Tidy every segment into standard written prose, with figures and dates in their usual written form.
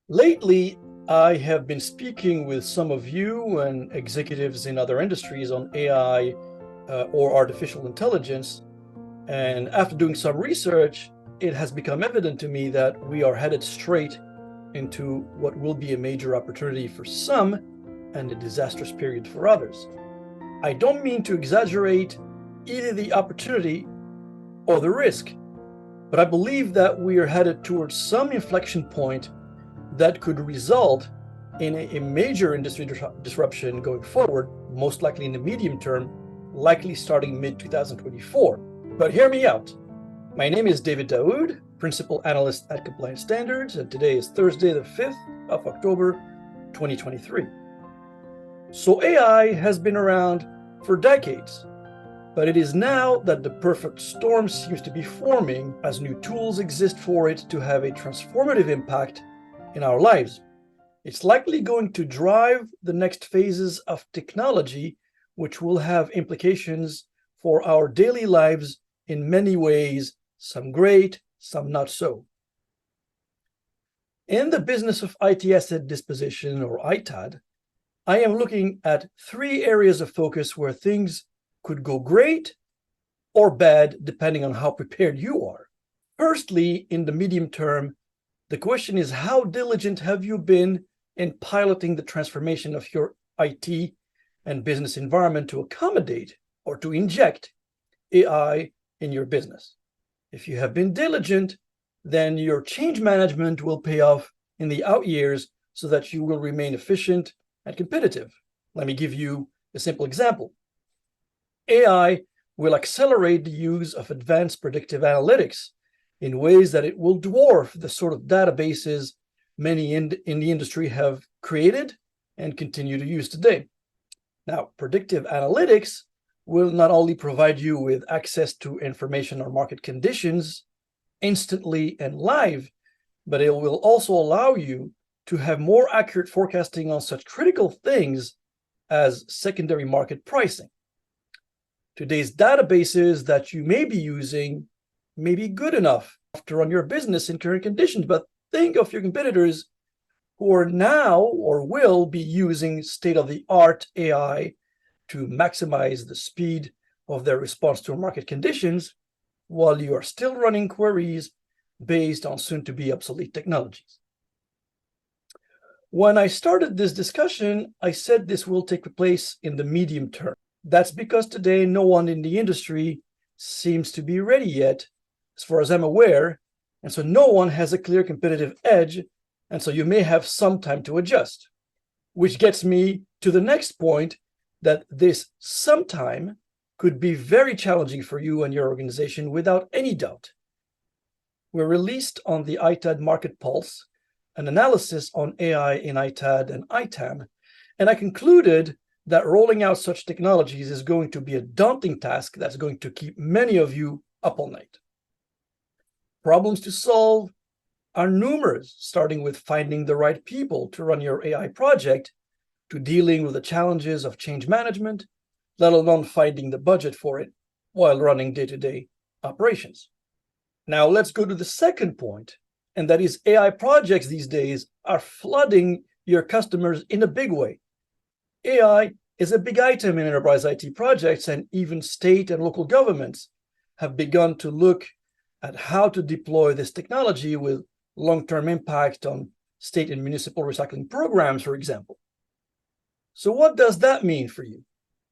Lately, I have been speaking with some of you and executives in other industries on AI or artificial intelligence. And after doing some research, it has become evident to me that we are headed straight into what will be a major opportunity for some and a disastrous period for others. I don't mean to exaggerate either the opportunity or the risk, but I believe that we are headed towards some inflection point that could result in a major industry disruption going forward, most likely in the medium term, likely starting mid-2024. But hear me out. My name is Daoud, Principal Analyst at Compliance Standards, and today is Thursday, the 5th of October, 2023. So AI has been around for decades, but it is now that the perfect storm seems to be forming as new tools exist for it to have a transformative impact in our lives. It's likely going to drive the next phases of technology, which will have implications for our daily lives in many ways, some great, some not so. In the business of IT asset disposition, or ITAD, I am looking at three areas of focus where things could go great or bad, depending on how prepared you are. Firstly, in the medium term, the question is, how diligent have you been in piloting the transformation of your IT and business environment to accommodate or to inject AI in your business? If you have been diligent, then your change management will pay off in the out years so that you will remain efficient and competitive. Let me give you a simple example. AI will accelerate the use of advanced predictive analytics in ways that it will dwarf the sort of databases many in the industry have created and continue to use today. Now, predictive analytics will not only provide you with access to information on market conditions instantly and live, but it will also allow you to have more accurate forecasting on such critical things as secondary market pricing. Today's databases that you may be using may be good enough to run your business in current conditions, but think of your competitors who are now or will be using state-of-the-art AI to maximize the speed of their response to market conditions while you are still running queries based on soon-to-be obsolete technologies. When I started this discussion, I said this will take place in the medium term. That's because today no one in the industry seems to be ready yet, as far as I'm aware, and so no one has a clear competitive edge, and so you may have some time to adjust. Which gets me to the next point, that this sometime could be very challenging for you and your organization without any doubt. We released on the ITAD Market Pulse an analysis on AI in ITAD and ITAM, and I concluded that rolling out such technologies is going to be a daunting task that's going to keep many of you up all night. Problems to solve are numerous, starting with finding the right people to run your AI project, to dealing with the challenges of change management, let alone finding the budget for it while running day-to-day operations. Now let's go to the second point, and that is AI projects these days are flooding your customers in a big way. AI is a big item in enterprise IT projects, and even state and local governments have begun to look at how to deploy this technology with long-term impact on state and municipal recycling programs, for example. So what does that mean for you?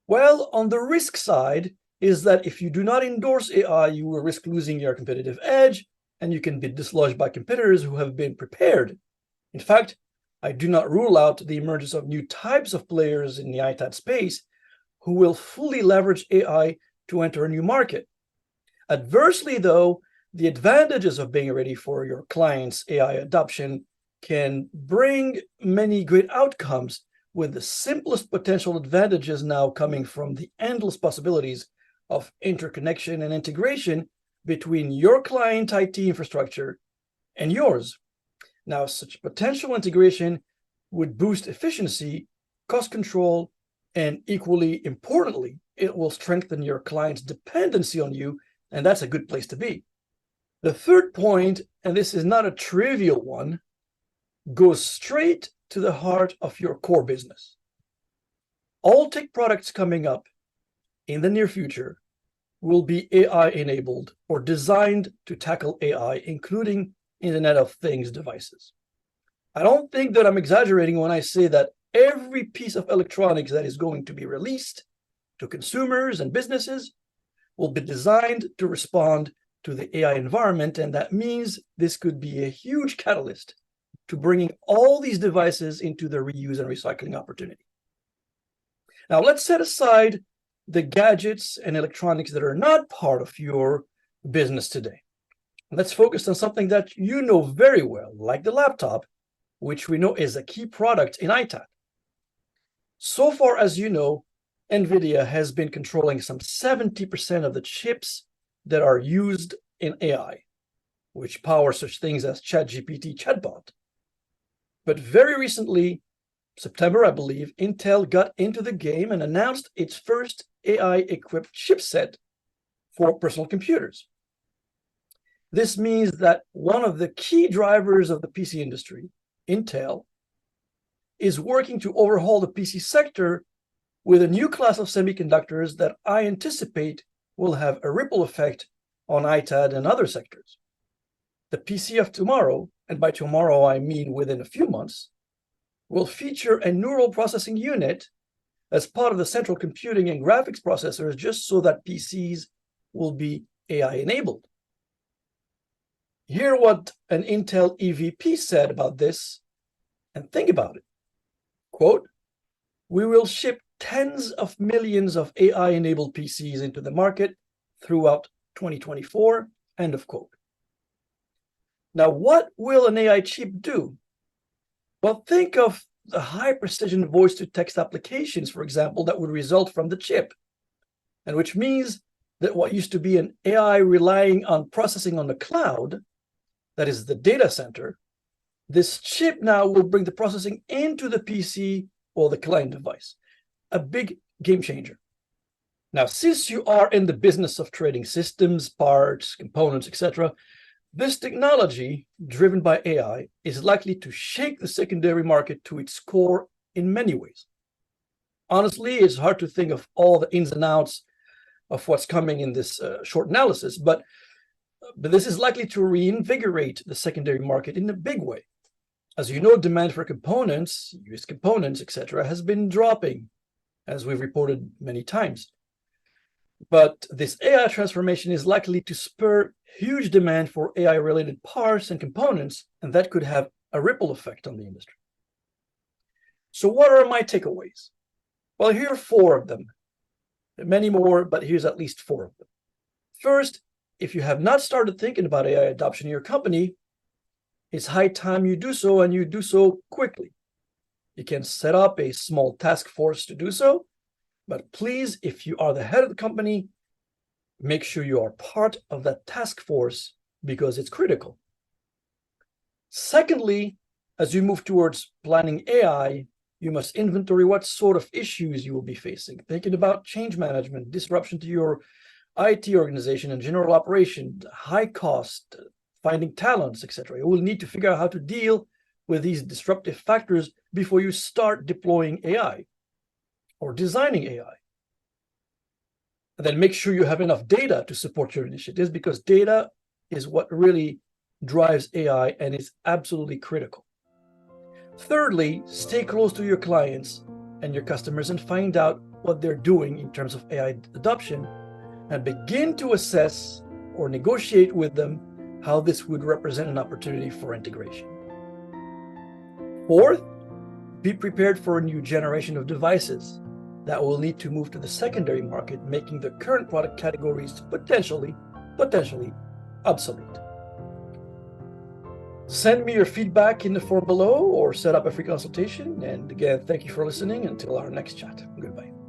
Well, on the risk side is that if you do not endorse AI, you will risk losing your competitive edge, and you can be dislodged by competitors who have been prepared. In fact, I do not rule out the emergence of new types of players in the ITAD space who will fully leverage AI to enter a new market. Adversely, though, the advantages of being ready for your client's AI adoption can bring many great outcomes, with the simplest potential advantages now coming from the endless possibilities of interconnection and integration between your client IT infrastructure and yours. Now, such potential integration would boost efficiency, cost control, and equally importantly, it will strengthen your client's dependency on you, and that's a good place to be. The third point, and this is not a trivial one, goes straight to the heart of your core business. All tech products coming up in the near future will be AI enabled or designed to tackle AI, including Internet of Things devices. I don't think that I'm exaggerating when I say that every piece of electronics that is going to be released to consumers and businesses will be designed to respond to the AI environment, and that means this could be a huge catalyst to bringing all these devices into the reuse and recycling opportunity. Now, let's set aside the gadgets and electronics that are not part of your business today. Let's focus on something that you know very well, like the laptop, which we know is a key product in ITAD. So far as you know, NVIDIA has been controlling some 70% of the chips that are used in AI, which power such things as ChatGPT chatbot. But very recently, September, I believe, Intel got into the game and announced its first AI-equipped chipset for personal computers. This means that one of the key drivers of the PC industry, Intel, is working to overhaul the PC sector with a new class of semiconductors that I anticipate will have a ripple effect on ITAD and other sectors. The PC of tomorrow, and by tomorrow I mean within a few months, will feature a neural processing unit as part of the central computing and graphics processors, just so that PCs will be AI enabled. Hear what an Intel EVP said about this and think about it. Quote, "We will ship tens of millions of AI-enabled PCs into the market throughout 2024, end of quote. Now, what will an AI chip do? Well, think of the high-precision voice-to-text applications, for example, that would result from the chip, and which means that what used to be an AI relying on processing on the cloud, that is the data center, this chip now will bring the processing into the PC or the client device. A big game changer. Now, since you are in the business of trading systems, parts, components, etc., this technology, driven by AI, is likely to shake the secondary market to its core in many ways. Honestly, it's hard to think of all the ins and outs of what's coming in this short analysis, but this is likely to reinvigorate the secondary market in a big way. As you know, demand for components, used components, etc., has been dropping, as we've reported many times. But this AI transformation is likely to spur huge demand for AI-related parts and components, and that could have a ripple effect on the industry. So what are my takeaways? Well, here are 4 of them. There are many more, but here's at least 4 of them. First, if you have not started thinking about AI adoption in your company, it's high time you do so, and you do so quickly. You can set up a small task force to do so, but please, if you are the head of the company, make sure you are part of that task force because it's critical. Secondly, as you move towards planning AI, you must inventory what sort of issues you will be facing, thinking about change management, disruption to your IT organization and general operation, high cost, finding talents, etc. You will need to figure out how to deal with these disruptive factors before you start deploying AI or designing AI. And then make sure you have enough data to support your initiatives, because data is what really drives AI and is absolutely critical. Thirdly, stay close to your clients and your customers and find out what they're doing in terms of AI adoption, and begin to assess or negotiate with them how this would represent an opportunity for integration. Fourth, be prepared for a new generation of devices that will need to move to the secondary market, making the current product categories potentially obsolete. Send me your feedback in the form below or set up a free consultation. And again, thank you for listening. Until our next chat. Goodbye.